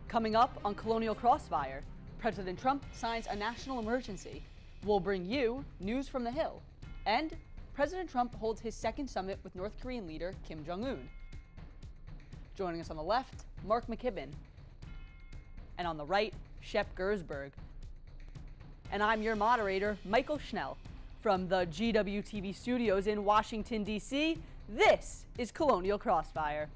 Coming up on Colonial Crossfire, President Trump signs a national emergency. We'll bring you news from the Hill. And President Trump holds his second summit with North Korean leader Kim Jong-un. Joining us on the left, Mark McKibben. And on the right, Shep Gersberg. And I'm your moderator, Michael Schnell. From the GWTV studios in Washington, D.C., this is Colonial Crossfire.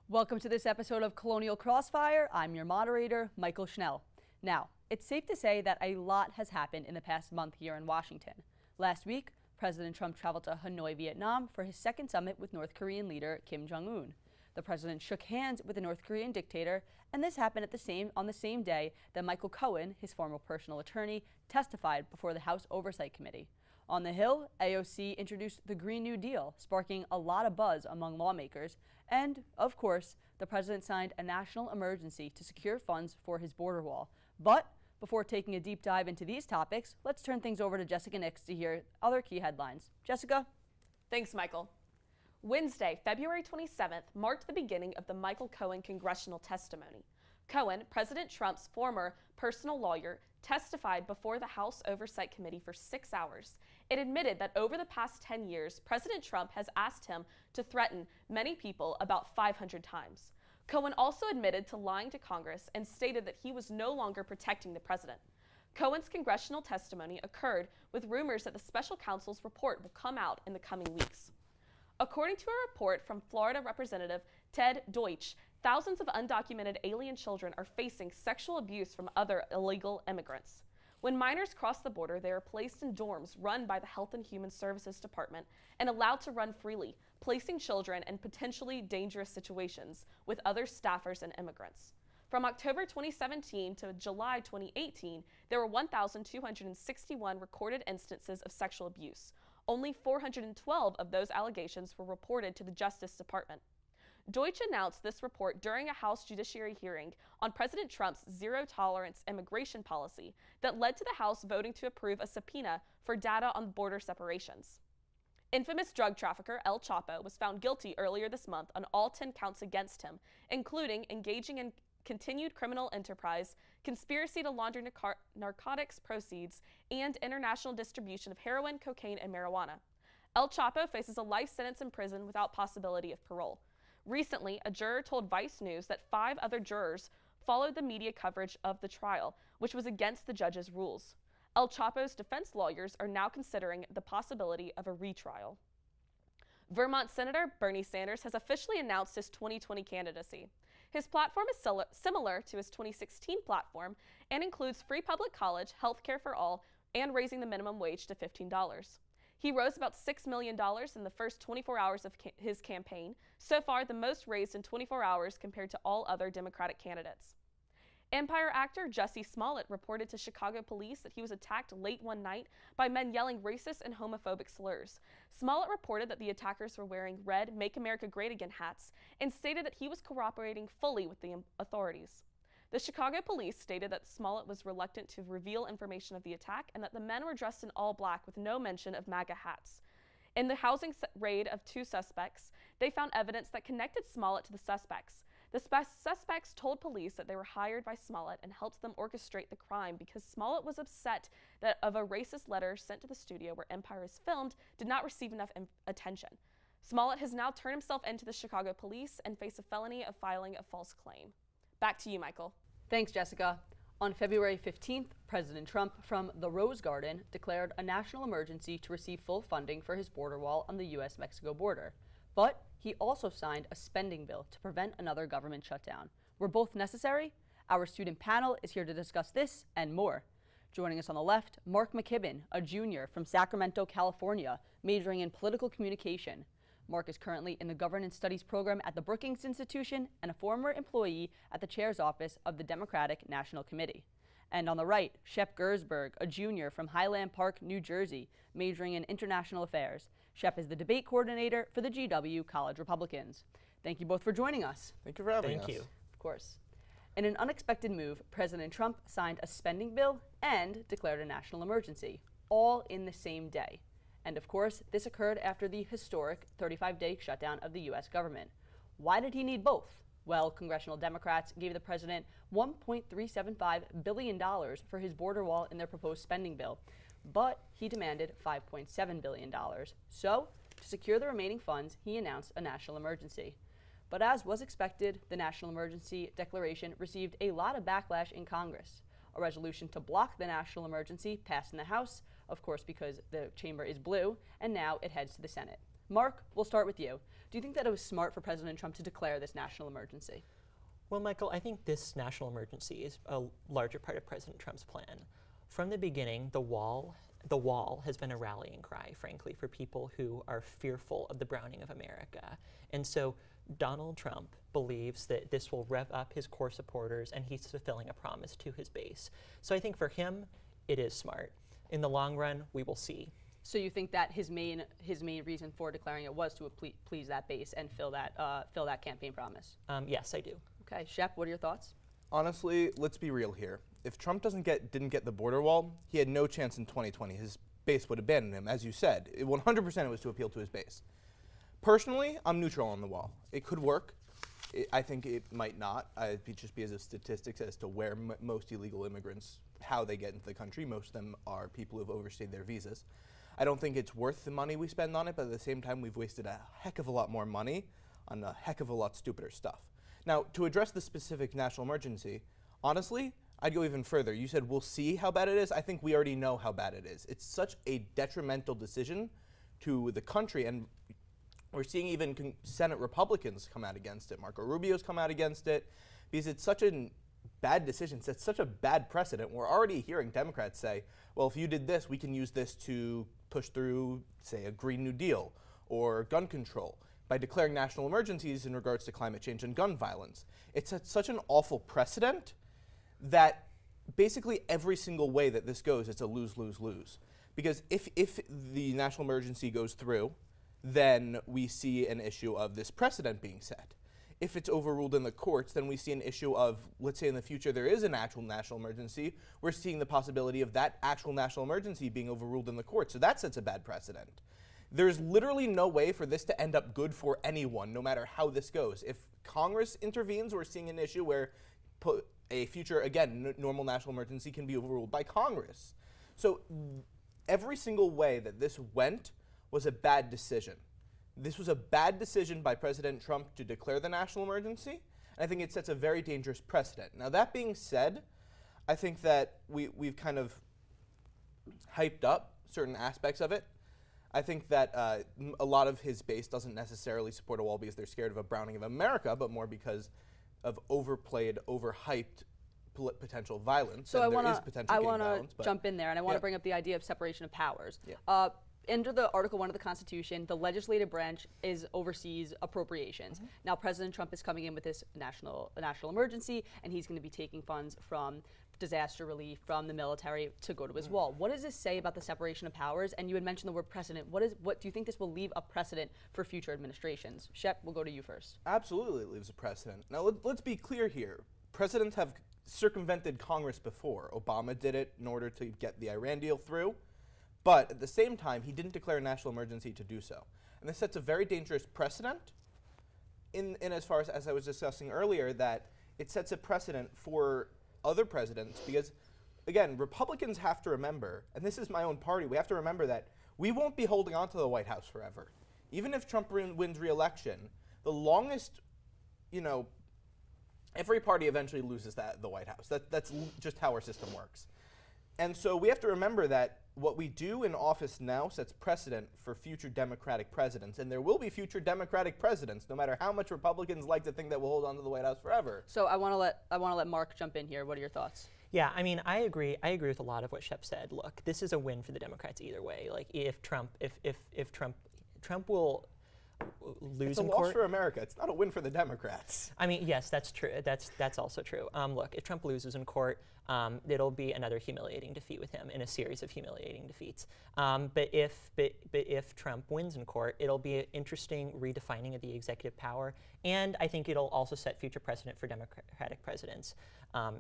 Welcome to this episode of Colonial Crossfire. I'm your moderator, Michael Schnell. Now, it's safe to say that a lot has happened in the past month here in Washington. Last week, President Trump traveled to Hanoi, Vietnam for his second summit with North Korean leader Kim Jong-un. The president shook hands with the North Korean dictator, and this happened on the same day that Michael Cohen, his former personal attorney, testified before the House Oversight Committee. On the Hill, AOC introduced the Green New Deal, sparking a lot of buzz among lawmakers. And, of course, the president signed a national emergency to secure funds for his border wall. But before taking a deep dive into these topics, let's turn things over to Jessica Nix to hear other key headlines. Jessica? Thanks, Michael. Wednesday, February 27th, marked the beginning of the Michael Cohen congressional testimony. Cohen, President Trump's former personal lawyer, testified before the House Oversight Committee for 6 hours. It admitted that over the past 10 years, President Trump has asked him to threaten many people about 500 times. Cohen also admitted to lying to Congress and stated that he was no longer protecting the president. Cohen's congressional testimony occurred with rumors that the special counsel's report will come out in the coming weeks. According to a report from Florida Representative Ted Deutsch, thousands of undocumented alien children are facing sexual abuse from other illegal immigrants. When minors cross the border, they are placed in dorms run by the Health and Human Services Department and allowed to run freely, placing children in potentially dangerous situations with other staffers and immigrants. From October 2017 to July 2018, there were 1,261 recorded instances of sexual abuse. Only 412 of those allegations were reported to the Justice Department. Deutsch announced this report during a House Judiciary hearing on President Trump's zero-tolerance immigration policy that led to the House voting to approve a subpoena for data on border separations. Infamous drug trafficker El Chapo was found guilty earlier this month on all 10 counts against him, including engaging in continued criminal enterprise, conspiracy to launder narcotics proceeds, and international distribution of heroin, cocaine, and marijuana. El Chapo faces a life sentence in prison without possibility of parole. Recently, a juror told Vice News that 5 other jurors followed the media coverage of the trial, which was against the judge's rules. El Chapo's defense lawyers are now considering the possibility of a retrial. Vermont Senator Bernie Sanders has officially announced his 2020 candidacy. His platform is similar to his 2016 platform and includes free public college, health care for all, and raising the minimum wage to $15. He rose about $6 million in the first 24 hours of his campaign, so far the most raised in 24 hours compared to all other Democratic candidates. Empire actor Jussie Smollett reported to Chicago police that he was attacked late one night by men yelling racist and homophobic slurs. Smollett reported that the attackers were wearing red Make America Great Again hats and stated that he was cooperating fully with the authorities. The Chicago police stated that Smollett was reluctant to reveal information of the attack and that the men were dressed in all black with no mention of MAGA hats. In the housing raid of 2 suspects, they found evidence that connected Smollett to the suspects. The suspects told police that they were hired by Smollett and helped them orchestrate the crime because Smollett was upset that a racist letter sent to the studio where Empire is filmed did not receive enough attention. Smollett has now turned himself into the Chicago police and faces a felony of filing a false claim. Back to you, Michael. Thanks, Jessica. On February 15th, President Trump from the Rose Garden declared a national emergency to receive full funding for his border wall on the U.S.-Mexico border. But he also signed a spending bill to prevent another government shutdown. Were both necessary? Our student panel is here to discuss this and more. Joining us on the left, Mark McKibben, a junior from Sacramento, California, majoring in political communication. Mark is currently in the Governance Studies program at the Brookings Institution and a former employee at the chair's office of the Democratic National Committee. And on the right, Shep Gersberg, a junior from Highland Park, New Jersey, majoring in international affairs. Shep is the debate coordinator for the GW College Republicans. Thank you both for joining us. Thank you for having us. Thank you. Of course. In an unexpected move, President Trump signed a spending bill and declared a national emergency, all in the same day. And of course, this occurred after the historic 35-day shutdown of the U.S. government. Why did he need both? Well, congressional Democrats gave the president $1.375 billion for his border wall in their proposed spending bill, but he demanded $5.7 billion. So, to secure the remaining funds, he announced a national emergency. But as was expected, the national emergency declaration received a lot of backlash in Congress. A resolution to block the national emergency passed in the House, of course because the chamber is blue, and now it heads to the Senate. Mark, we'll start with you. Do you think that it was smart for President Trump to declare this national emergency? Well, Michael, I think this national emergency is a larger part of President Trump's plan. From the beginning, the wall has been a rallying cry, frankly, for people who are fearful of the browning of America. And so Donald Trump believes that this will rev up his core supporters, and he's fulfilling a promise to his base. So I think for him, it is smart. In the long run, we will see. So you think that his main reason for declaring it was to please that base and fill that campaign promise? Yes, I do. Okay, Shep, what are your thoughts? Honestly, let's be real here. If Trump didn't get the border wall, he had no chance in 2020. His base would abandon him, as you said. 100% it was to appeal to his base. Personally, I'm neutral on the wall. It could work. I think it might not. It'd just be as a statistics as to where most illegal immigrants, how they get into the country. Most of them are people who've overstayed their visas. I don't think it's worth the money we spend on it, but at the same time, we've wasted a heck of a lot more money on a heck of a lot stupider stuff. Now, to address the specific national emergency, honestly, I'd go even further. You said we'll see how bad it is. I think we already know how bad it is. It's such a detrimental decision to the country, and we're seeing even Senate Republicans come out against it. Marco Rubio's come out against it because it's such a bad decision. It's such a bad precedent. We're already hearing Democrats say, well, if you did this, we can use this to push through, say, a Green New Deal or gun control by declaring national emergencies in regards to climate change and gun violence. It's such an awful precedent that basically every single way that this goes, it's a lose, lose, lose. Because if the national emergency goes through, then we see an issue of this precedent being set. If it's overruled in the courts, then we see an issue of, let's say in the future there is an actual national emergency, we're seeing the possibility of that actual national emergency being overruled in the courts. So that sets a bad precedent. There's literally no way for this to end up good for anyone, no matter how this goes. If Congress intervenes, we're seeing an issue where a future, again, normal national emergency can be overruled by Congress. So every single way that this went was a bad decision. This was a bad decision by President Trump to declare the national emergency, and I think it sets a very dangerous precedent. Now, that being said, I think that we've kind of hyped up certain aspects of it. I think that a lot of his base doesn't necessarily support a wall because they're scared of a browning of America, but more because of overplayed, overhyped potential violence. So and I want to jump in there, and I want to bring up the idea of separation of powers. Yeah. Under the Article 1 of the Constitution, the legislative branch oversees appropriations. Now, President Trump is coming in with this national emergency, and he's going to be taking funds from disaster relief, from the military to go to his wall. What does this say about the separation of powers? And you had mentioned the word precedent. What do you think this will leave a precedent for future administrations? Shep, we'll go to you first. Absolutely, it leaves a precedent. Now, let's be clear here. Presidents have circumvented Congress before. Obama did it in order to get the Iran deal through. But at the same time, he didn't declare a national emergency to do so. And this sets a very dangerous precedent in as far as I was discussing earlier, that it sets a precedent for other presidents because, again, Republicans have to remember, and this is my own party, we have to remember that we won't be holding on to the White House forever. Even if Trump wins re-election, the longest, every party eventually loses the White House. That's just how our system works. And so we have to remember that what we do in office now sets precedent for future Democratic presidents, and there will be future Democratic presidents, no matter how much Republicans like to think that we'll hold on to the White House forever. So I want to let Mark jump in here. What are your thoughts? Yeah, I mean, I agree with a lot of what Shep said. Look, this is a win for the Democrats either way. Like, if Trump will lose in court. It's a loss for America. It's not a win for the Democrats. I mean, yes, that's true. That's also true. Look, if Trump loses in court, it'll be another humiliating defeat with him in a series of humiliating defeats. But if Trump wins in court, it'll be an interesting redefining of the executive power, and I think it'll also set future precedent for Democratic presidents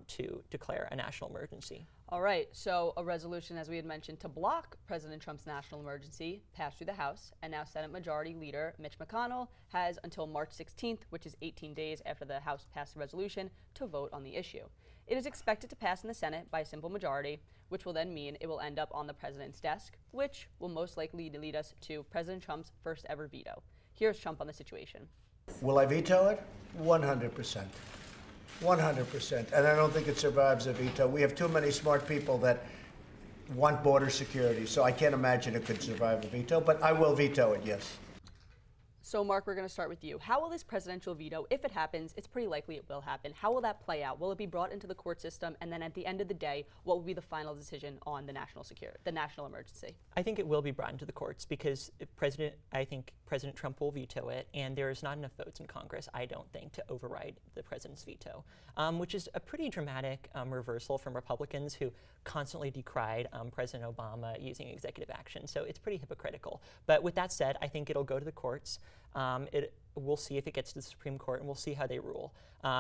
to declare a national emergency. All right, so a resolution, as we had mentioned, to block President Trump's national emergency passed through the House, and now Senate Majority Leader Mitch McConnell has until March 16th, which is 18 days after the House passed the resolution, to vote on the issue. It is expected to pass in the Senate by a simple majority, which will then mean it will end up on the president's desk, which will most likely lead us to President Trump's first ever veto. Here's Trump on the situation. Will I veto it? 100%. 100%. And I don't think it survives a veto. We have too many smart people that want border security, so I can't imagine it could survive a veto, but I will veto it, yes. So, Mark, we're going to start with you. How will this presidential veto, if it happens, it's pretty likely it will happen, how will that play out? Will it be brought into the court system? And then at the end of the day, what will be the final decision on the national emergency? I think it will be brought into the courts because I think President Trump will veto it, and there is not enough votes in Congress, I don't think, to override the president's veto, which is a pretty dramatic reversal from Republicans who constantly decried President Obama using executive action. So it's pretty hypocritical. But with that said, I think it'll go to the courts. We'll see if it gets to the Supreme Court, and we'll see how they rule.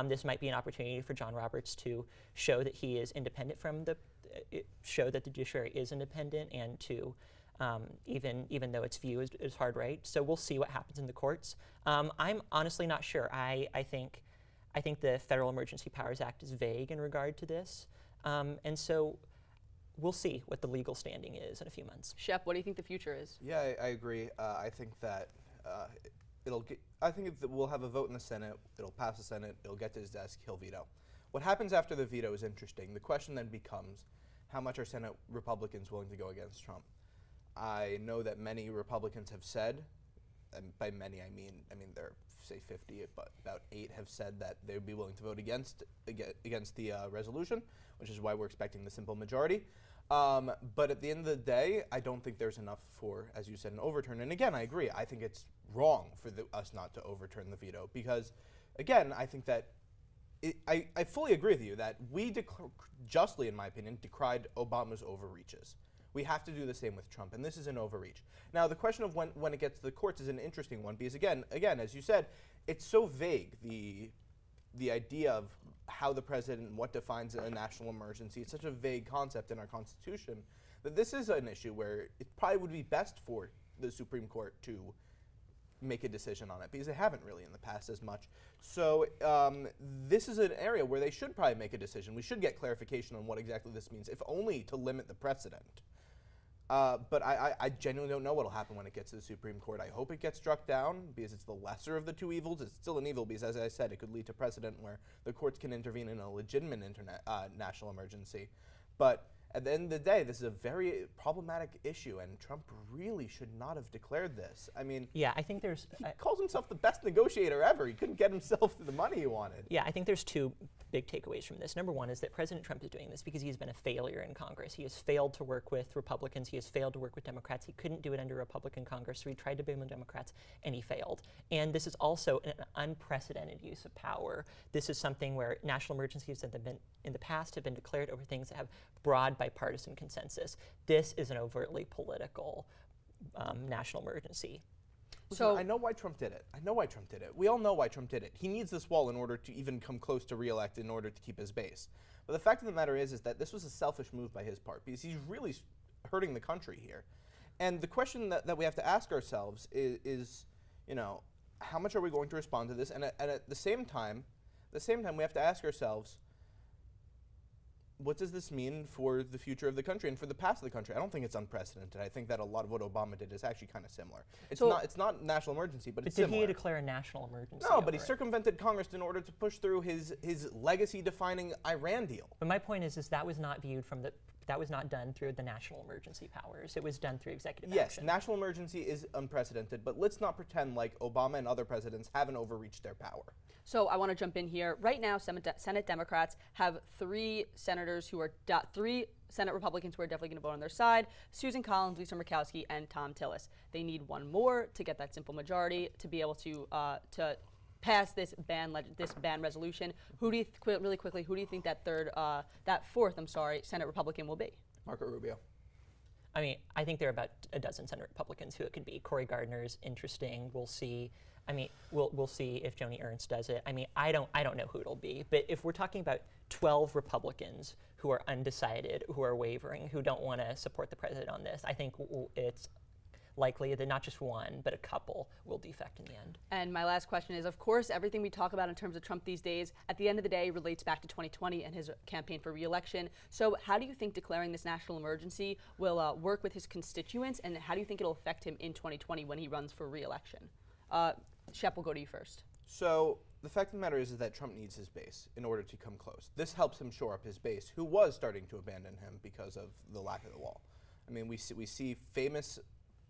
This might be an opportunity for John Roberts to show that he is independent from show that the judiciary is independent, and to even though its view is hard right. So we'll see what happens in the courts. I'm honestly not sure. I think the Federal Emergency Powers Act is vague in regard to this, and so we'll see what the legal standing is in a few months. Shep, what do you think the future is? Yeah, I agree. I think that I think we'll have a vote in the Senate. It'll pass the Senate. It'll get to his desk. He'll veto. What happens after the veto is interesting. The question then becomes, how much are Senate Republicans willing to go against Trump? I know that many Republicans have said, and by many I mean there are say 50, but about 8 have said that they would be willing to vote against the resolution, which is why we're expecting the simple majority. But at the end of the day, I don't think there's enough for, as you said, an overturn. And again, I agree. I think it's wrong for us not to overturn the veto because, again, I think that I fully agree with you that we justly, in my opinion, decried Obama's overreaches. We have to do the same with Trump, and this is an overreach. Now, the question of when it gets to the courts is an interesting one because, again, as you said, it's so vague, the idea of how the president, what defines a national emergency. It's such a vague concept in our Constitution that this is an issue where it probably would be best for the Supreme Court to make a decision on it because they haven't really in the past as much. So this is an area where they should probably make a decision. We should get clarification on what exactly this means, if only to limit the precedent. But I genuinely don't know what will happen when it gets to the Supreme Court. I hope it gets struck down because it's the lesser of the two evils. It's still an evil because, as I said, it could lead to precedent where the courts can intervene in a legitimate national emergency. But at the end of the day, this is a very problematic issue, and Trump really should not have declared this. I mean, yeah, I think there's. He calls himself the best negotiator ever. He couldn't get himself the money he wanted. Yeah, I think there's two big takeaways from this. Number one is that President Trump is doing this because he's been a failure in Congress. He has failed to work with Republicans. He has failed to work with Democrats. He couldn't do it under Republican Congress, so he tried to blame the Democrats, and he failed. And this is also an unprecedented use of power. This is something where national emergencies that have been in the past have been declared over things that have broad bipartisan consensus. This is an overtly political national emergency. Listen, I know why Trump did it. We all know why Trump did it. He needs this wall in order to even come close to re-elect, in order to keep his base. But the fact of the matter is that this was a selfish move by his part because he's really hurting the country here. And the question that we have to ask ourselves is, how much are we going to respond to this? And at the same time, we have to ask ourselves, what does this mean for the future of the country and for the past of the country? I don't think it's unprecedented. I think that a lot of what Obama did is actually kind of similar. It's not national emergency, but it's similar. Did he declare a national emergency? No, but he circumvented Congress in order to push through his legacy-defining Iran deal. But my point is that was not viewed from that was not done through the national emergency powers. It was done through executive action. Yes, national emergency is unprecedented, but let's not pretend like Obama and other presidents haven't overreached their power. So I want to jump in here. Right now, Senate Democrats have 3 senators who are 3 Senate Republicans who are definitely going to vote on their side: Susan Collins, Lisa Murkowski, and Tom Tillis. They need one more to get that simple majority to be able to pass this ban resolution, who do you really quickly? Who do you think that fourth Senate Republican will be? Marco Rubio. I mean, I think there are about a dozen Senate Republicans who it could be. Cory Gardner's interesting. We'll see. I mean, we'll see if Joni Ernst does it. I mean, I don't know who it'll be. But if we're talking about 12 Republicans who are undecided, who are wavering, who don't want to support the president on this, I think it's likely that not just one, but a couple will defect in the end. And my last question is, of course, everything we talk about in terms of Trump these days, at the end of the day, relates back to 2020 and his campaign for re-election. So how do you think declaring this national emergency will work with his constituents, and how do you think it'll affect him in 2020 when he runs for re-election? Shep, we'll go to you first. So the fact of the matter is that Trump needs his base in order to come close. This helps him shore up his base, who was starting to abandon him because of the lack of the wall. I mean, we see famous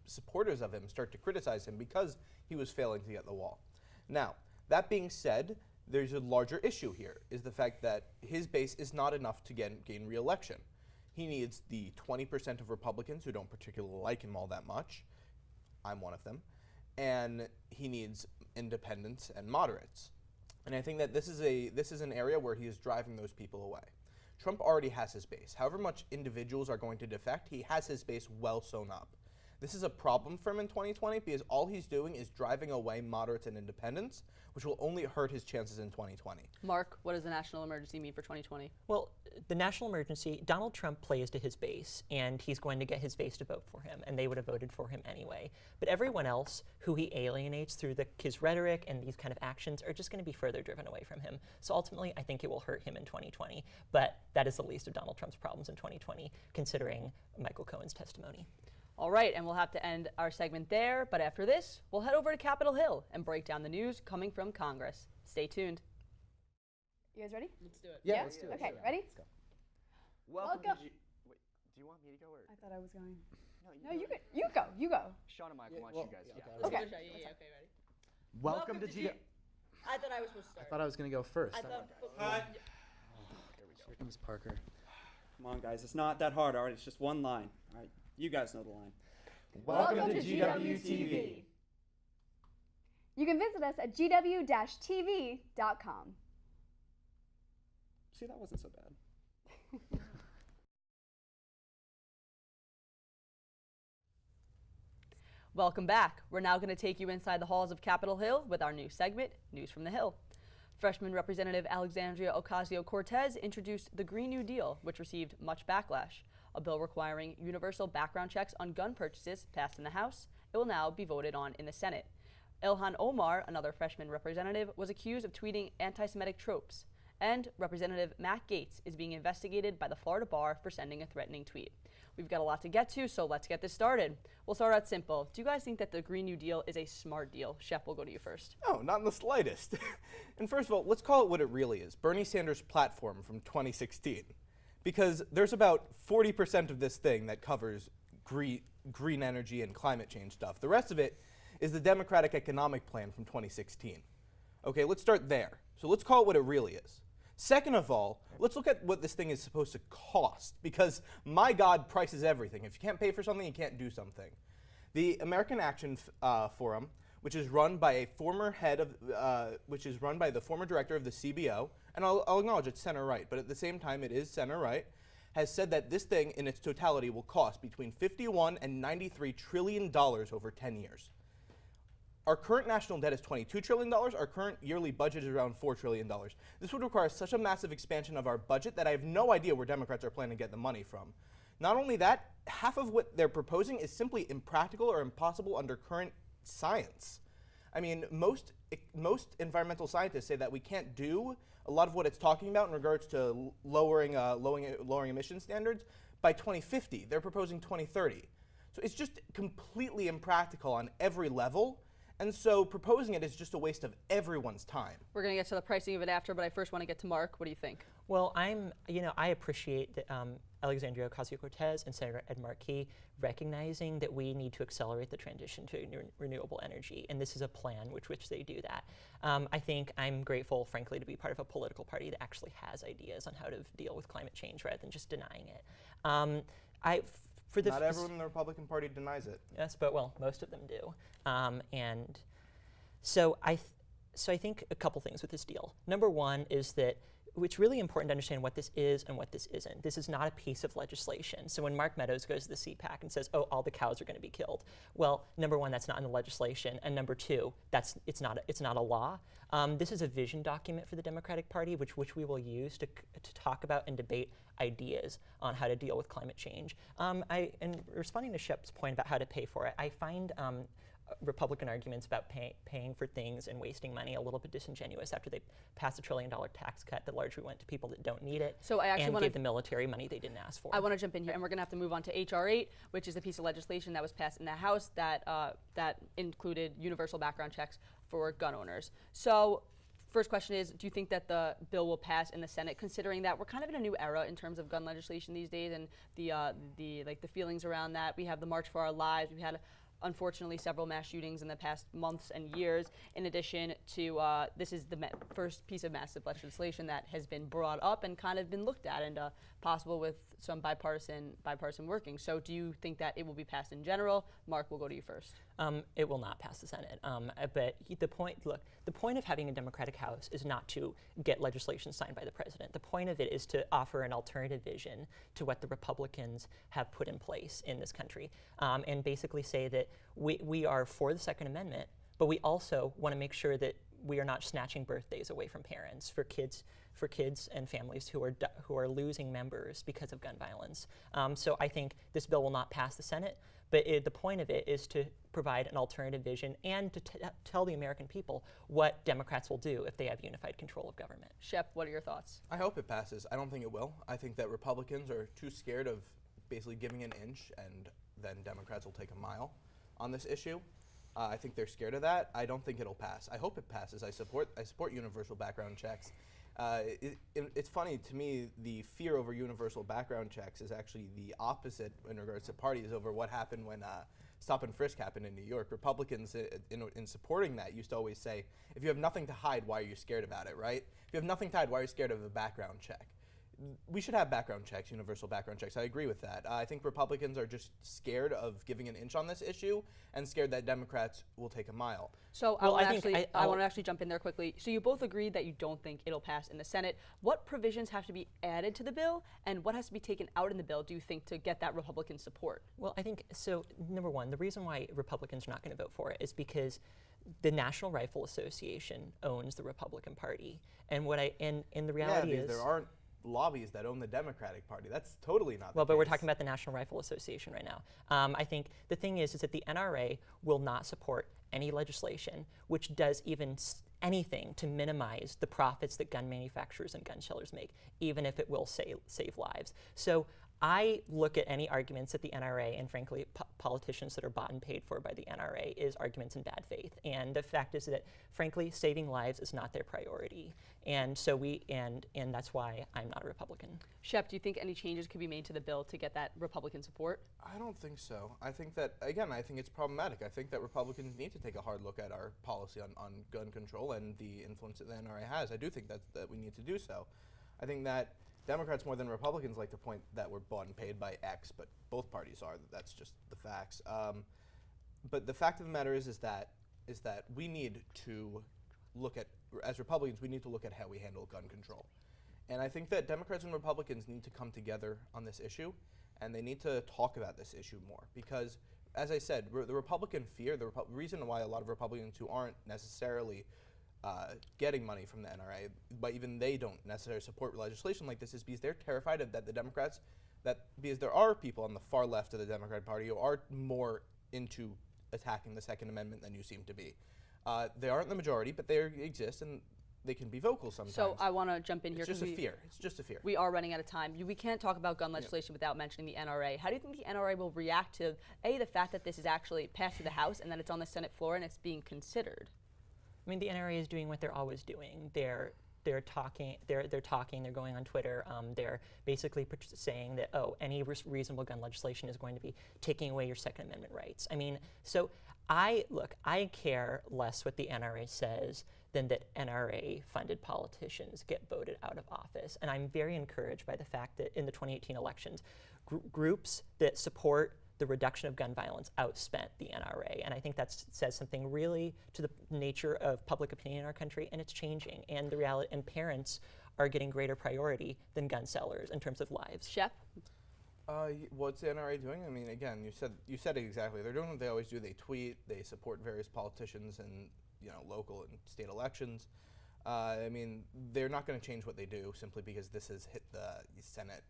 supporters of him start to criticize him because he was failing to get the wall. Now, that being said, there's a larger issue here, is the fact that his base is not enough to gain re-election. He needs the 20% of Republicans who don't particularly like him all that much. I'm one of them. And he needs independents and moderates. And I think that this is an area where he is driving those people away. Trump already has his base. However much individuals are going to defect, he has his base well sewn up. This is a problem for him in 2020 because all he's doing is driving away moderates and independents, which will only hurt his chances in 2020. Mark, what does the national emergency mean for 2020? Well, the national emergency, Donald Trump plays to his base, and he's going to get his base to vote for him, and they would have voted for him anyway. But everyone else who he alienates through his rhetoric and these kind of actions are just going to be further driven away from him. So ultimately, I think it will hurt him in 2020. But that is the least of Donald Trump's problems in 2020, considering Michael Cohen's testimony. All right, and we'll have to end our segment there, but after this, we'll head over to Capitol Hill and break down the news coming from Congress. Stay tuned. You guys ready? Let's do it. Yeah, let's do it. Okay, ready? Let's go. Welcome Welcome. to Wait, do you want me to go or? I thought I was going. No, No, you go. You go. You go. Sean and Michael, Yeah, why well, don't you guys? yeah, Yeah. okay. Okay. Okay, ready? Welcome to G. I thought I was supposed to I start. thought I was gonna go first. I thought. Here comes Parker. Come on, guys. It's not that hard, all right? It's just one line, all right? You guys know the line. Welcome to GWTV. You can visit us at gw-tv.com. See, that wasn't so bad. Welcome back. We're now going to take you inside the halls of Capitol Hill with our new segment, News from the Hill. Freshman Representative Alexandria Ocasio-Cortez introduced the Green New Deal, which received much backlash. A bill requiring universal background checks on gun purchases passed in the House. It will now be voted on in the Senate. Ilhan Omar, another freshman representative, was accused of tweeting anti-Semitic tropes. And Representative Matt Gaetz is being investigated by the Florida Bar for sending a threatening tweet. We've got a lot to get to, so let's get this started. We'll start out simple. Do you guys think that the Green New Deal is a smart deal? Shep, we'll go to you first. No, not in the slightest. And first of all, let's call it what it really is. Bernie Sanders' platform from 2016. Because there's about 40% of this thing that covers green energy and climate change stuff. The rest of it is the Democratic Economic Plan from 2016. Okay, let's start there. So let's call it what it really is. Second of all, let's look at what this thing is supposed to cost, because my God, price is everything. If you can't pay for something, you can't do something. The American Action Forum, which is run by the former director of the CBO, and I'll acknowledge it's center right, but at the same time it is center right, has said that this thing in its totality will cost between $51 and $93 trillion over 10 years. Our current national debt is $22 trillion. Our current yearly budget is around $4 trillion. This would require such a massive expansion of our budget that I have no idea where Democrats are planning to get the money from. Not only that, half of what they're proposing is simply impractical or impossible under current science. I mean, most environmental scientists say that we can't do a lot of what it's talking about in regards to lowering emission standards by 2050. They're proposing 2030. So it's just completely impractical on every level. And so proposing it is just a waste of everyone's time. We're going to get to the pricing of it after, but I first want to get to Mark. What do you think? Well, I appreciate that Alexandria Ocasio-Cortez and Senator Ed Markey recognizing that we need to accelerate the transition to renewable energy, and this is a plan which they do that. I think I'm grateful, frankly, to be part of a political party that actually has ideas on how to deal with climate change rather than just denying it. Not everyone in the Republican Party denies it. Yes, but well, most of them do. And so So I think a couple things with this deal. Number one is that it's really important to understand what this is and what this isn't. This is not a piece of legislation. So when Mark Meadows goes to the CPAC and says, "Oh, all the cows are going to be killed," well, number one, that's not in the legislation, and number two, it's not a law. This is a vision document for the Democratic Party, which we will use to talk about and debate ideas on how to deal with climate change. And responding to Shep's point about how to pay for it, I find Republican arguments about paying for things and wasting money a little bit disingenuous after they passed $1 trillion tax cut that largely went to people that don't need it. So I actually and gave the military money they didn't ask for. I want to jump in here, and we're going to have to move on to H.R. 8, which is a piece of legislation that was passed in the House that included universal background checks for gun owners. So first question is, do you think that the bill will pass in the Senate, considering that we're kind of in a new era in terms of gun legislation these days, and the feelings around that? We have the March for Our Lives. We've had unfortunately several mass shootings in the past months and years. In addition to this is the first piece of massive legislation that has been brought up and kind of been looked at, and possible with some bipartisan working. So do you think that it will be passed in general? Mark, we'll go to you first. It will not pass the Senate. But the point of having a Democratic House is not to get legislation signed by the president. The point of it is to offer an alternative vision to what the Republicans have put in place in this country, and basically say that we are for the Second Amendment, but we also want to make sure that we are not snatching birthdays away from parents for kids and families who are losing members because of gun violence. So I think this bill will not pass the Senate, but the point of it is to provide an alternative vision and to tell the American people what Democrats will do if they have unified control of government. Shep, what are your thoughts? I hope it passes. I don't think it will. I think that Republicans are too scared of basically giving an inch and then Democrats will take a mile on this issue. I think they're scared of that. I don't think it'll pass. I hope it passes. I support universal background checks. It's funny to me, the fear over universal background checks is actually the opposite in regards to parties over what happened when stop and frisk happened in New York. Republicans, in supporting that, used to always say, if you have nothing to hide, why are you scared about it, right? If you have nothing to hide, why are you scared of a background check? We should have background checks, universal background checks. I agree with that. I think Republicans are just scared of giving an inch on this issue and scared that Democrats will take a mile. So I want to actually jump in there quickly. So you both agreed that you don't think it'll pass in the Senate. What provisions have to be added to the bill, and what has to be taken out in the bill, do you think, to get that Republican support? Well, I think, so number one, the reason why Republicans are not going to vote for it is because the National Rifle Association owns the Republican Party. And the reality is there aren't lobbies that own the Democratic Party. That's totally not the but case. we're talking about the National Rifle Association right now. I think the thing is that the NRA will not support any legislation which does even anything to minimize the profits that gun manufacturers and gun sellers make, even if it will save lives. So I look at any arguments that the NRA, and frankly politicians that are bought and paid for by the NRA, is arguments in bad faith. And the fact is that, frankly, saving lives is not their priority. And so and that's why I'm not a Republican. Shep, do you think any changes could be made to the bill to get that Republican support? I don't think so. I think that, again, I think it's problematic. I think that Republicans need to take a hard look at our policy on gun control and the influence that the NRA has. I do think that we need to do so. I think that Democrats more than Republicans like to point that we're bought and paid by X, but both parties are. That's just the facts. But the fact of the matter is that we need to look at, as Republicans, we need to look at how we handle gun control. And I think that Democrats and Republicans need to come together on this issue, and they need to talk about this issue more. Because, as I said, the Republican fear, the reason why a lot of Republicans who aren't necessarily getting money from the NRA, but even they don't necessarily support legislation like this, is because they're terrified of that the Democrats, because there are people on the far left of the Democratic Party who are more into attacking the Second Amendment than you seem to be. They aren't the majority, but they exist, and they can be vocal sometimes. So I want to jump in here. It's just a fear. It's just a fear. We are running out of time. We can't talk about gun legislation without mentioning the NRA. How do you think the NRA will react to, A, the fact that this is actually passed through the House and then it's on the Senate floor and it's being considered? I mean, the NRA is doing what they're always doing. They're talking. They're going on Twitter. They're basically saying that, any reasonable gun legislation is going to be taking away your Second Amendment rights. I mean, so I care less what the NRA says than that NRA-funded politicians get voted out of office. And I'm very encouraged by the fact that in the 2018 elections, groups that support the reduction of gun violence outspent the NRA. And I think that says something really to the nature of public opinion in our country, and it's changing. And the reality, and parents are getting greater priority than gun sellers in terms of lives. Shep? What's the NRA doing? I mean, again, you said it exactly. They're doing what they always do. They tweet. They support various politicians in local and state elections. I mean, they're not going to change what they do simply because this has hit the Senate.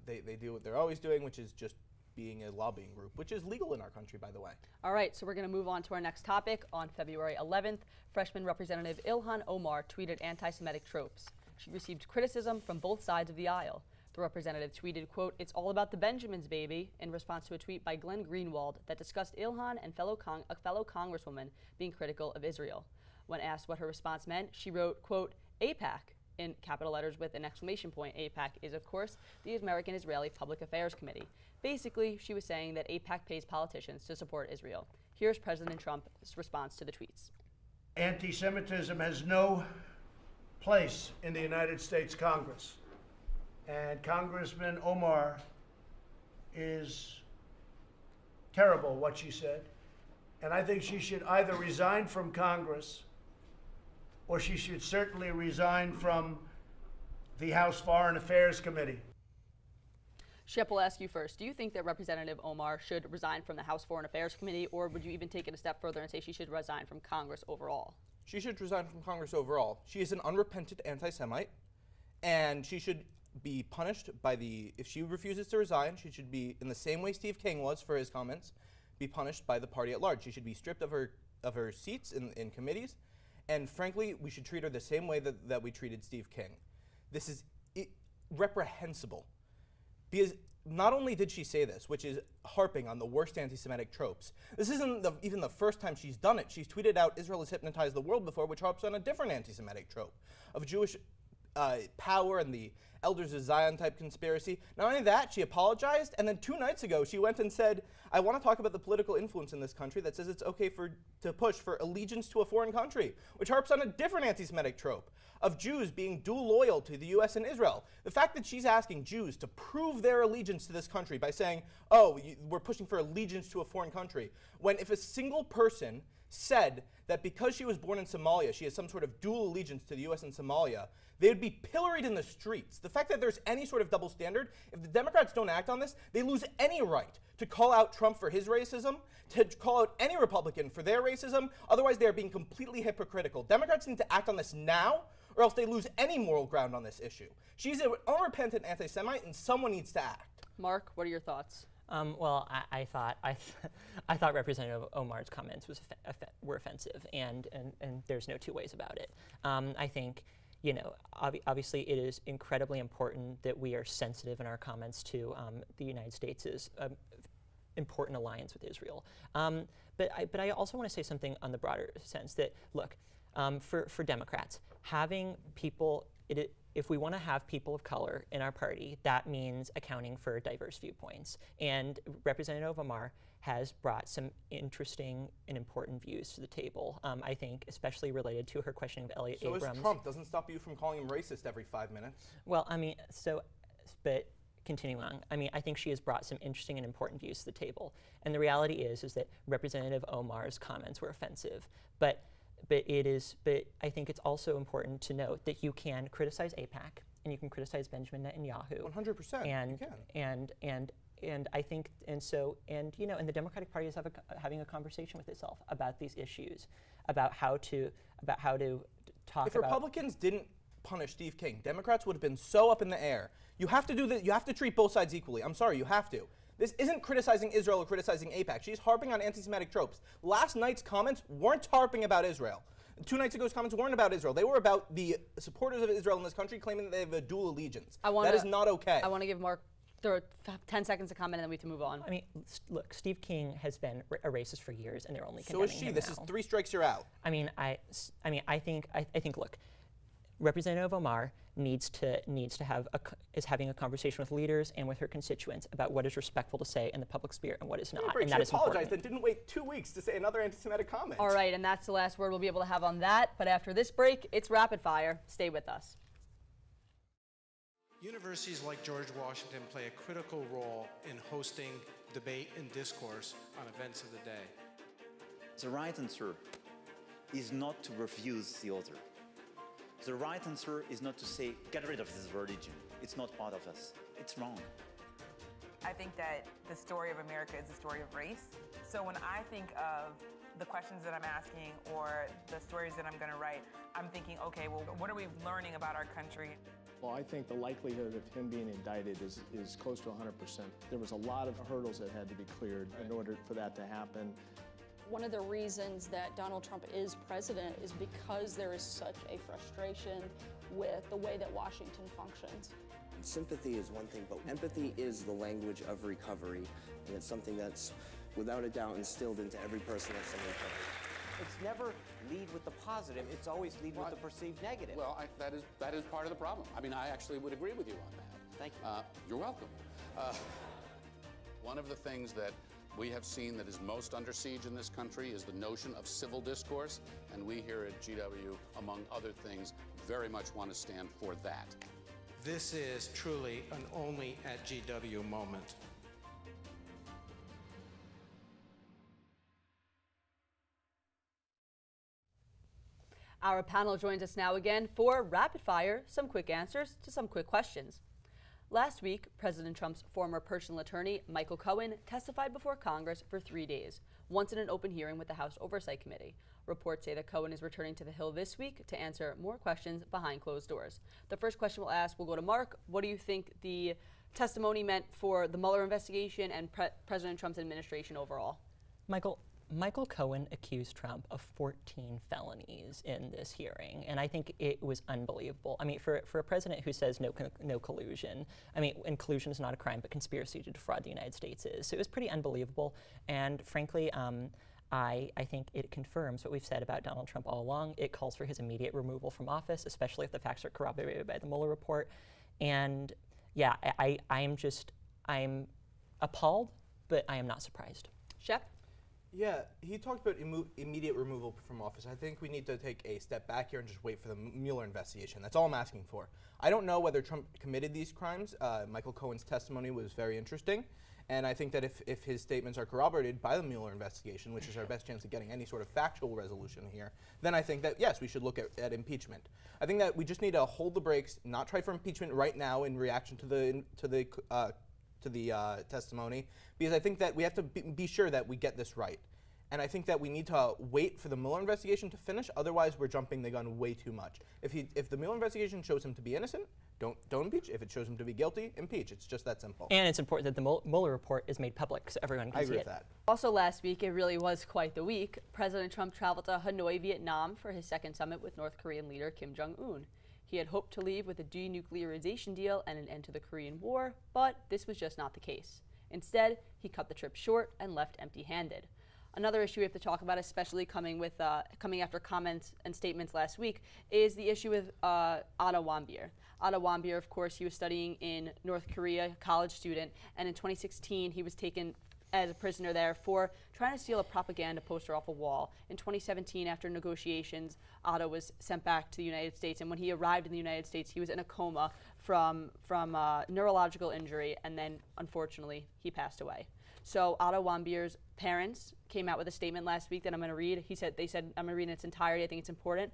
They do what they're always doing, which is just being a lobbying group, which is legal in our country, by the way. All right, so we're going to move on to our next topic. On February 11th, freshman Representative Ilhan Omar tweeted anti-Semitic tropes. She received criticism from both sides of the aisle. The representative tweeted, quote, "It's all about the Benjamins, baby," in response to a tweet by Glenn Greenwald that discussed Ilhan and a fellow congresswoman being critical of Israel. When asked what her response meant, she wrote, quote, "AIPAC," in capital letters with an exclamation point. AIPAC is, of course, the American Israeli Public Affairs Committee. Basically, she was saying that AIPAC pays politicians to support Israel. Here's President Trump's response to the tweets. Anti-Semitism has no place in the United States Congress. And Congressman Omar is terrible what she said. And I think she should either resign from Congress or she should certainly resign from the House Foreign Affairs Committee. Shep, will ask you first. Do you think that Representative Omar should resign from the House Foreign Affairs Committee, or would you even take it a step further and say she should resign from Congress overall? She should resign from Congress overall. She is an unrepentant anti-Semite, and she should be punished by if she refuses to resign, she should be, in the same way Steve King was for his comments, be punished by the party at large. She should be stripped of her seats in committees, and frankly, we should treat her the same way that we treated Steve King. This is reprehensible. Because not only did she say this, which is harping on the worst anti-Semitic tropes, this isn't even the first time she's done it. She's tweeted out Israel has hypnotized the world before, which harps on a different anti-Semitic trope of Jewish power and the Elders of Zion type conspiracy. Not only that, she apologized, and then 2 nights ago she went and said, "I want to talk about the political influence in this country that says it's okay to push for allegiance to a foreign country," which harps on a different anti-Semitic trope of Jews being dual loyal to the U.S. and Israel. The fact that she's asking Jews to prove their allegiance to this country by saying, "Oh, we're pushing for allegiance to a foreign country," when if a single person said that because she was born in Somalia, she has some sort of dual allegiance to the U.S. and Somalia, they would be pilloried in the streets. The fact that there's any sort of double standard, if the Democrats don't act on this, they lose any right to call out Trump for his racism, to call out any Republican for their racism. Otherwise, they are being completely hypocritical. Democrats need to act on this now, or else they lose any moral ground on this issue. She's an unrepentant anti-Semite, and someone needs to act. Mark, what are your thoughts? Well, I thought Representative Omar's comments were offensive, and there's no two ways about it. I think, obviously it is incredibly important that we are sensitive in our comments to the United States' important alliance with Israel. But I also want to say something on the broader sense that, look, for Democrats, having people, if we want to have people of color in our party, that means accounting for diverse viewpoints. And Representative Omar has brought some interesting and important views to the table, I think, especially related to her questioning of Elliott Abrams. So is Trump. Doesn't stop you from calling him racist every 5 minutes. Well, but continuing on, I think she has brought some interesting and important views to the table. And the reality is that Representative Omar's comments were offensive. But I think it's also important to note that you can criticize AIPAC and you can criticize Benjamin Netanyahu. 100%. And I think, and the Democratic Party is having a conversation with itself about these issues, about how to talk If about. Republicans didn't punish Steve King, Democrats would have been so up in the air. You have to do that. You have to treat both sides equally. I'm sorry, you have to. This isn't criticizing Israel or criticizing AIPAC. She's harping on anti-Semitic tropes. Last night's comments weren't harping about Israel. 2 nights ago's comments weren't about Israel. They were about the supporters of Israel in this country claiming that they have a dual allegiance. That is not okay. I want to give Mark 10 seconds to comment, and then we have to move on. Look, Steve King has been a racist for years, and they're only So condemning is she. him This now. is 3 strikes, you're out. I think. Look, Representative Omar is having a conversation with leaders and with her constituents about what is respectful to say in the public sphere and what is not, and that is important. She apologized and didn't wait 2 weeks to say another anti-Semitic comment. All right, and that's the last word we'll be able to have on that. But after this break, it's rapid fire. Stay with us. Universities like George Washington play a critical role in hosting debate and discourse on events of the day. The right answer is not to refuse the other. The right answer is not to say, get rid of this religion. It's not part of us. It's wrong. I think that the story of America is a story of race. So when I think of the questions that I'm asking or the stories that I'm going to write, I'm thinking, okay, well, what are we learning about our country? Well, I think the likelihood of him being indicted is close to 100%. There was a lot of hurdles that had to be cleared in order for that to happen. One of the reasons that Donald Trump is president is because there is such a frustration with the way that Washington functions. Sympathy is one thing, but empathy is the language of recovery, and it's something that's without a doubt instilled into every person that's in recovery. It's never lead with the positive, it's always lead with the perceived negative. Well, that is part of the problem. I mean, I actually would agree with you on that. Thank you. You're welcome. One of the things that we have seen that is most under siege in this country is the notion of civil discourse, and we here at GW, among other things, very much want to stand for that. This is truly an only at GW moment. Our panel joins us now again for Rapid Fire, some quick answers to some quick questions. Last week, President Trump's former personal attorney, Michael Cohen, testified before Congress for 3 days, once in an open hearing with the House Oversight Committee. Reports say that Cohen is returning to the Hill this week to answer more questions behind closed doors. The first question we'll ask will go to Mark. What do you think the testimony meant for the Mueller investigation and President Trump's administration overall? Michael Cohen accused Trump of 14 felonies in this hearing, and I think it was unbelievable. I mean, for a president who says no collusion, I mean, and collusion is not a crime, but conspiracy to defraud the United States is. So it was pretty unbelievable, and frankly, I think it confirms what we've said about Donald Trump all along. It calls for his immediate removal from office, especially if the facts are corroborated by the Mueller report. And yeah, I'm appalled, but I am not surprised. Shep? Yeah, he talked about immediate removal from office. I think we need to take a step back here and just wait for the Mueller investigation. That's all I'm asking for. I don't know whether Trump committed these crimes. Michael Cohen's testimony was very interesting. And I think that if his statements are corroborated by the Mueller investigation, which is our best chance of getting any sort of factual resolution here, then I think that, yes, we should look at impeachment. I think that we just need to hold the brakes, not try for impeachment right now in reaction to the testimony, because I think that we have to be sure that we get this right. And I think that we need to wait for the Mueller investigation to finish, otherwise we're jumping the gun way too much. If the Mueller investigation shows him to be innocent, don't impeach. If it shows him to be guilty, impeach. It's just that simple. And it's important that the Mueller report is made public so everyone can see it. I agree with that. Also last week, it really was quite the week. President Trump traveled to Hanoi, Vietnam for his second summit with North Korean leader Kim Jong-un. He had hoped to leave with a denuclearization deal and an end to the Korean War, but this was just not the case. Instead, he cut the trip short and left empty-handed. Another issue we have to talk about, especially coming after comments and statements last week, is the issue with Otto Warmbier. Otto Warmbier, of course, he was studying in North Korea, college student, and in 2016 he was taken as a prisoner there for trying to steal a propaganda poster off a wall. In 2017, after negotiations, Otto was sent back to the United States, and when he arrived in the United States, he was in a coma from neurological injury, and then, unfortunately, he passed away. So Otto Warmbier's parents came out with a statement last week that I'm going to read. They said, I'm going to read in its entirety. I think it's important.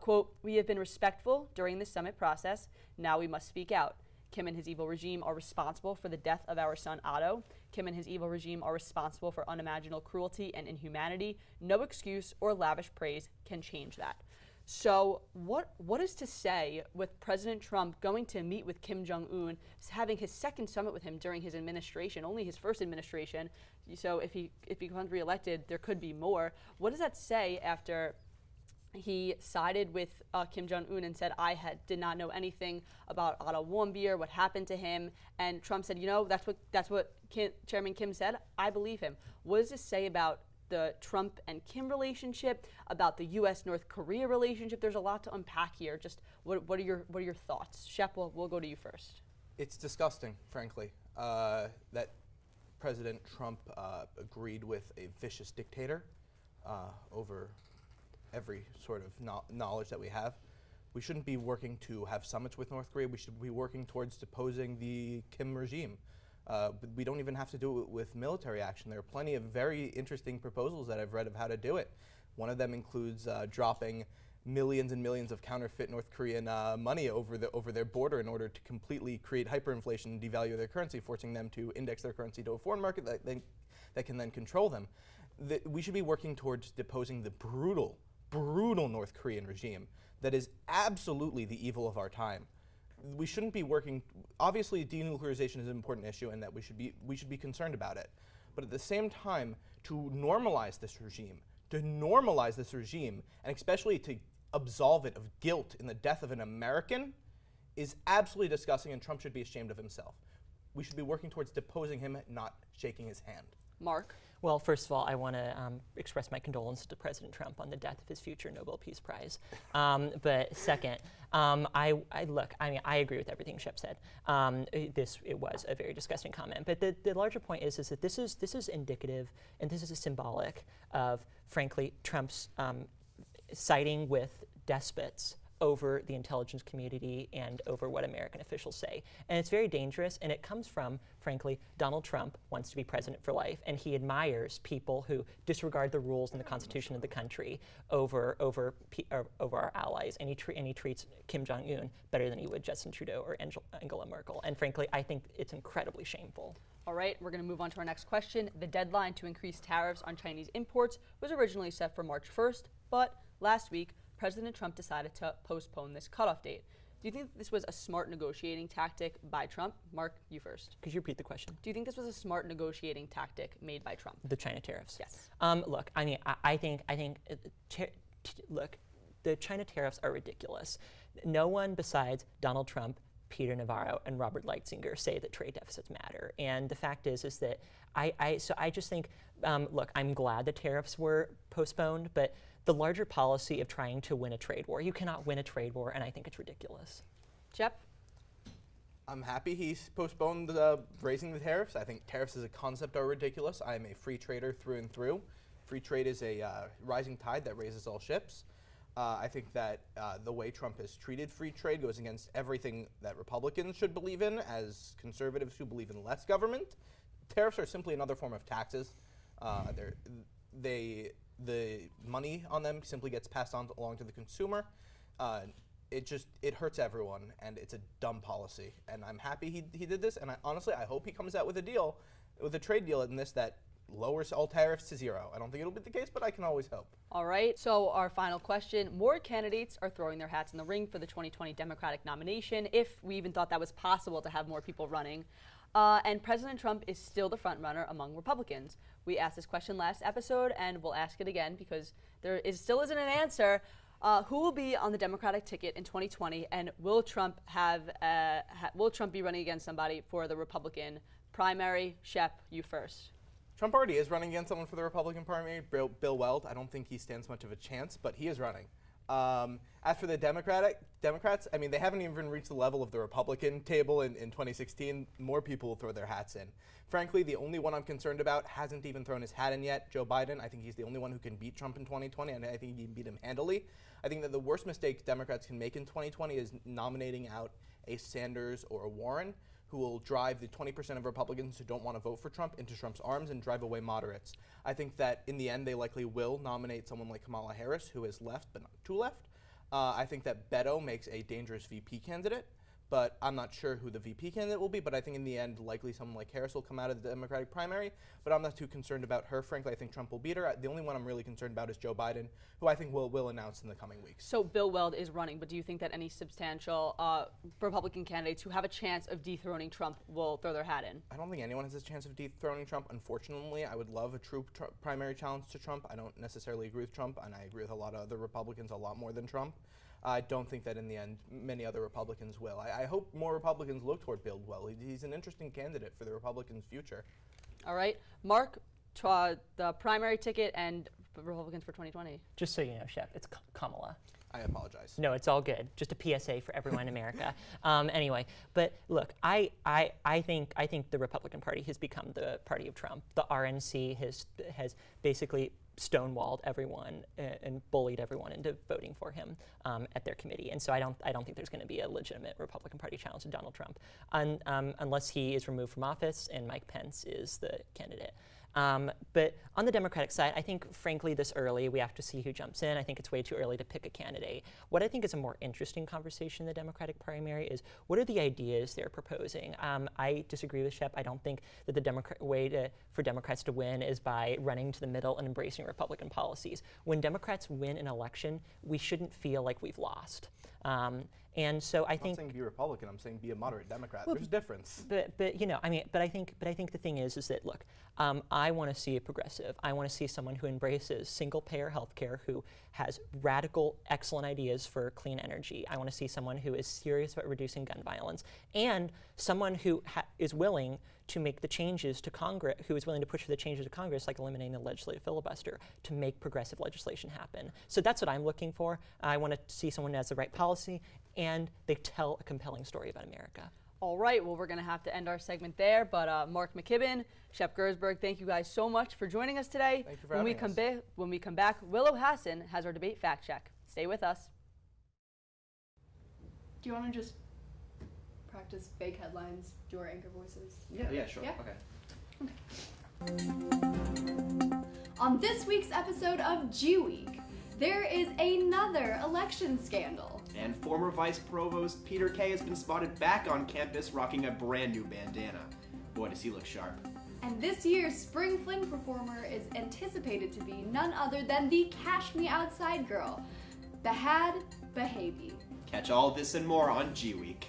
Quote, "We have been respectful during the summit process. Now we must speak out. Kim and his evil regime are responsible for the death of our son Otto. Kim and his evil regime are responsible for unimaginable cruelty and inhumanity. No excuse or lavish praise can change that." So what is to say with President Trump going to meet with Kim Jong-un, having his second summit with him during his administration, only his first administration? So if he becomes reelected, there could be more. What does that say after he sided with Kim Jong-un and said, did not know anything about Otto Warmbier, what happened to him, and Trump said, that's what Chairman Kim said. I believe him. What does this say about the Trump and Kim relationship, about the U.S.-North Korea relationship? There's a lot to unpack here. Just what are your thoughts? Shep, we'll go to you first. It's disgusting, frankly, that President Trump agreed with a vicious dictator over every sort of knowledge that we have. We shouldn't be working to have summits with North Korea. We should be working towards deposing the Kim regime. But we don't even have to do it with military action. There are plenty of very interesting proposals that I've read of how to do it. One of them includes dropping millions and millions of counterfeit North Korean money over their border in order to completely create hyperinflation and devalue their currency, forcing them to index their currency to a foreign market that can then control them. We should be working towards deposing the brutal North Korean regime that is absolutely the evil of our time. We shouldn't be working. Obviously, denuclearization is an important issue, and that we should be concerned about it. But at the same time, to normalize this regime, and especially to absolve it of guilt in the death of an American, is absolutely disgusting, and Trump should be ashamed of himself. We should be working towards deposing him, not shaking his hand. Mark? Well, first of all, I want to express my condolences to President Trump on the death of his future Nobel Peace Prize. But second, I agree with everything Shep said. It was a very disgusting comment. But the larger point is that this is indicative, and this is symbolic of, frankly, Trump's siding with despots over the intelligence community and over what American officials say. And it's very dangerous, and it comes from, frankly, Donald Trump wants to be president for life, and he admires people who disregard the rules and the Constitution of the country over our allies, and he treats Kim Jong-un better than he would Justin Trudeau or Angela Merkel. And frankly, I think it's incredibly shameful. All right, we're going to move on to our next question. The deadline to increase tariffs on Chinese imports was originally set for March 1st, but last week, President Trump decided to postpone this cutoff date. Do you think this was a smart negotiating tactic by Trump? Mark, you first. Could you repeat the question? Do you think this was a smart negotiating tactic made by Trump? The China tariffs? Yes. Look, I mean, I think look, the China tariffs are ridiculous. No one besides Donald Trump, Peter Navarro, and Robert Lighthizer say that trade deficits matter. And the fact is that I just think, look, I'm glad the tariffs were postponed, but the larger policy of trying to win a trade war, you cannot win a trade war, and I think it's ridiculous. Jep? I'm happy he's postponed raising the tariffs. I think tariffs as a concept are ridiculous. I am a free trader through and through. Free trade is a rising tide that raises all ships. I think that the way Trump has treated free trade goes against everything that Republicans should believe in, as conservatives who believe in less government. Tariffs are simply another form of taxes. The money on them simply gets passed on along to the consumer. It hurts everyone, and it's a dumb policy. And I'm happy he did this, and honestly, I hope he comes out with a trade deal in this that lowers all tariffs to zero. I don't think it'll be the case, but I can always hope. All right, so our final question. More candidates are throwing their hats in the ring for the 2020 Democratic nomination, if we even thought that was possible to have more people running. And President Trump is still the front runner among Republicans. We asked this question last episode, and we'll ask it again because still isn't an answer. Who will be on the Democratic ticket in 2020, and will Trump be running against somebody for the Republican primary? Shep, you first. Trump already is running against someone for the Republican primary, Bill Weld. I don't think he stands much of a chance, but he is running. As for the Democrats, I mean, they haven't even reached the level of the Republican table in 2016. More people will throw their hats in. Frankly, the only one I'm concerned about hasn't even thrown his hat in yet, Joe Biden. I think he's the only one who can beat Trump in 2020, and I think he can beat him handily. I think that the worst mistake Democrats can make in 2020 is nominating out a Sanders or a Warren, who will drive the 20% of Republicans who don't want to vote for Trump into Trump's arms and drive away moderates. I think that in the end, they likely will nominate someone like Kamala Harris, who is left but not too left. I think that Beto makes a dangerous VP candidate, but I'm not sure who the VP candidate will be. But I think in the end, likely someone like Harris will come out of the Democratic primary, but I'm not too concerned about her. Frankly, I think Trump will beat her. The only one I'm really concerned about is Joe Biden, who I think will announce in the coming weeks. So Bill Weld is running, but do you think that any substantial Republican candidates who have a chance of dethroning Trump will throw their hat in? I don't think anyone has a chance of dethroning Trump. Unfortunately, I would love a true primary challenge to Trump. I don't necessarily agree with Trump, and I agree with a lot of other Republicans a lot more than Trump. I don't think that in the end many other Republicans will. I hope more Republicans look toward Bill Weld. He's an interesting candidate for the Republicans' future. All right. Mark, the primary ticket and Republicans for 2020. Just so you know, Shep, it's Kamala. I apologize. No, it's all good. Just a PSA for everyone in America. Anyway, but look, I think the Republican Party has become the party of Trump. The RNC has basically stonewalled everyone and bullied everyone into voting for him at their committee. And so I don't think there's going to be a legitimate Republican Party challenge to Donald Trump unless he is removed from office and Mike Pence is the candidate. But on the Democratic side, I think, frankly, this early, we have to see who jumps in. I think it's way too early to pick a candidate. What I think is a more interesting conversation in the Democratic primary is what are the ideas they're proposing? I disagree with Shep. I don't think that the way for Democrats to win is by running to the middle and embracing Republican policies. When Democrats win an election, we shouldn't feel like we've lost. And so I think I'm not saying be Republican. I'm saying be a moderate Democrat. Well, There's a difference. But you know, I mean, but I think the thing is that look, I want to see a progressive. I want to see someone who embraces single-payer healthcare, who has radical, excellent ideas for clean energy. I want to see someone who is serious about reducing gun violence, and someone who is willing to make the changes to Congress, who is willing to push for the changes to Congress, like eliminating the legislative filibuster, to make progressive legislation happen. So that's what I'm looking for. I want to see someone who has the right policy, and they tell a compelling story about America. All right, well, we're going to have to end our segment there, but Mark McKibben, Shep Gersberg, thank you guys so much for joining us today. Thank you for having us. When we come back, Willow Hassan has our debate fact check. Stay with us. Do you want to just practice fake headlines, do our anchor voices? Yeah, sure. Yeah? Okay. On this week's episode of G Week, there is another election scandal. And former Vice Provost Peter Kay has been spotted back on campus rocking a brand new bandana. Boy, does he look sharp. And this year's Spring Fling performer is anticipated to be none other than the Cash Me Outside girl, Behad Behabi. Catch all this and more on G Week.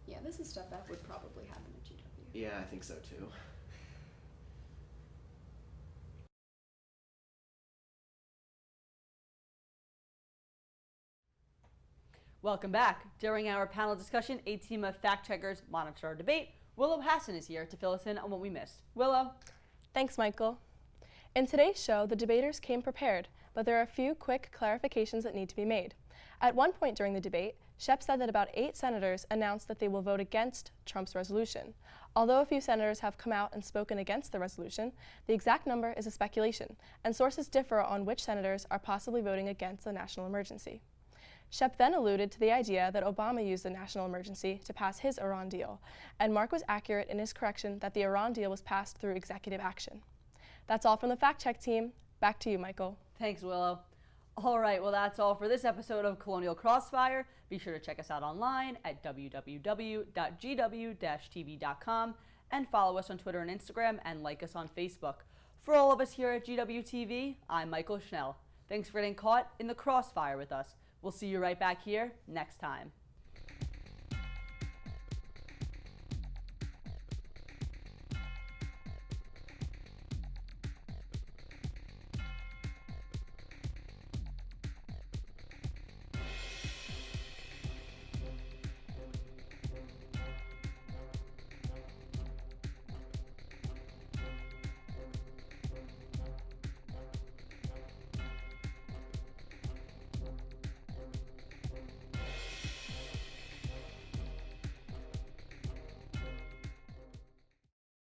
Yeah, this is stuff that would probably happen at GW. Yeah, I think so too. Welcome back. During our panel discussion, a team of fact-checkers monitor our debate. Willow Hassan is here to fill us in on what we missed. Willow. Thanks, Michael. In today's show, the debaters came prepared, but there are a few quick clarifications that need to be made. At one point during the debate, Shep said that about 8 senators announced that they will vote against Trump's resolution. Although a few senators have come out and spoken against the resolution, the exact number is a speculation, and sources differ on which senators are possibly voting against the national emergency. Shep then alluded to the idea that Obama used the national emergency to pass his Iran deal, and Mark was accurate in his correction that the Iran deal was passed through executive action. That's all from the Fact Check team. Back to you, Michael. Thanks, Willow. All right, well, that's all for this episode of Colonial Crossfire. Be sure to check us out online at www.gw-tv.com and follow us on Twitter and Instagram and like us on Facebook. For all of us here at GW TV, I'm Michael Schnell. Thanks for getting caught in the crossfire with us. We'll see you right back here next time.